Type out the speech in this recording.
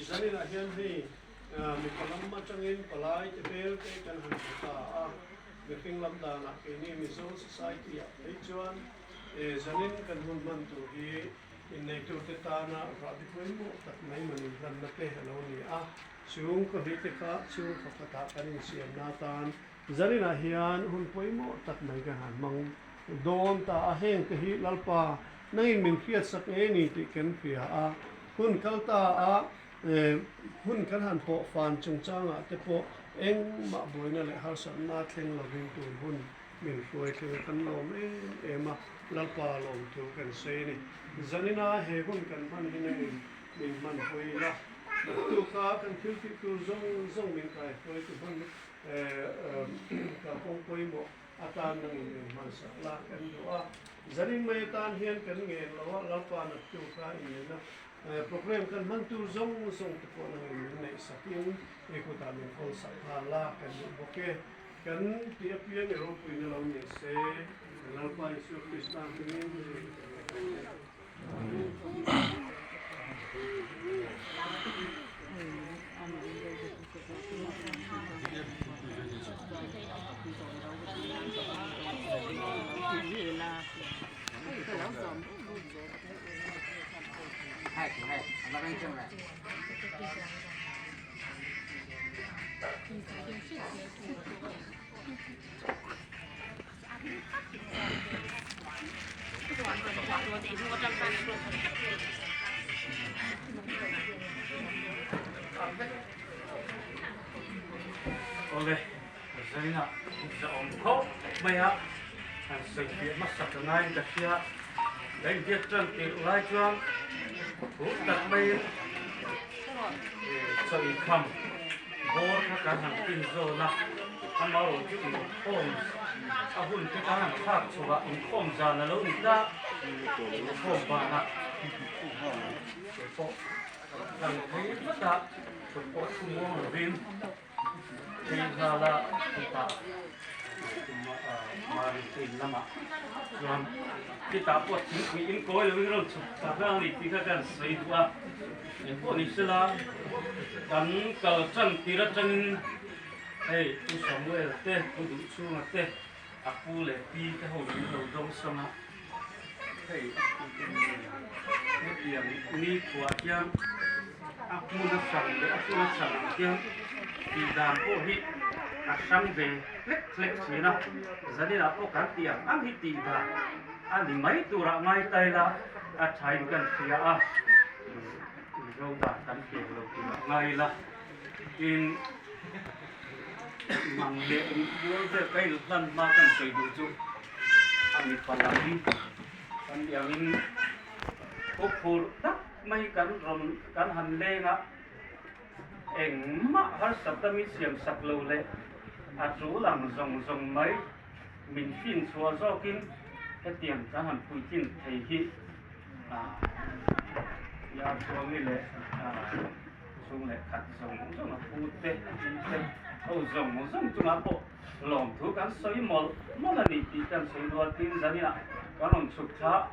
zani na hian hi mi palam ma changin palai te bel te kan han ta a mi king lam da na ke ni mi zo society a ei chuan zanin kan hun man tu hi in nei tu te ta na ra di poi mo tak mai mani ran na te halo ni a chung ko hi te ka chung ko ta kan in siam na tan zani na hian hun poi mo tak mai ka han mang don ta a heng te hi lalpa nai min fiat sak e ni ti ken fia a hun kalta a hun kan han po fan chung changa te po eng ma boina le har san na thleng loving tu hun min foi ke kan lom ema lalpa lom tu kan sei ni zanina he hun kan man hi nei min man foi la tu ka kan thil ti tu zong min kai foi tu hun ka pong poi mo atan nang in man sa la kan do a zanin mai tan hian kan nge lo lalpa na tu ka in na problem kan man tu zong te ko nang in nei sakin e ko ta min ko sa la kan boke kan ti apia ne ro pui ne lo ne se lalpa isu kristan ni Oleh, Zarina, zaom ko, maya, ang sakit masak ngai dah lain dia cantik lai juang, tak main, so ikam, bor kan hang pinzo na, amaro jadi om, ahun kita hang tak coba om jana lo nida, om bana, sepok, dan kaya pada, sepok semua lebih. Kaya kita maritim lama. Juan kita buat ini kau lebih orang sekarang ni kita kan seidua. Ini ni sila kan kalau tidak tu semua teh, kudu semua teh. Aku lebih tahu dong sama. Ini kuatnya aku nak sang dia. Di dalam pohon asam be lek sina jadi apa kan tiang angin tiga ani mai tu ramai tayla acain kan sia jauh kan sia lo ngai lah in mangde buat kai lan makan sei duju ani palagi kan yang ini opor tak mai kan rom kan hanlenga eng ma har sabdami siam saklo le atu lam zong mai min fin chua zokin hetiam ka han puitin thei hi ya chuang ni le chung le khat zong na pu te o zong chung a po lom thu kan soi mol ani ti kan soi do tin zania kan on chuk tha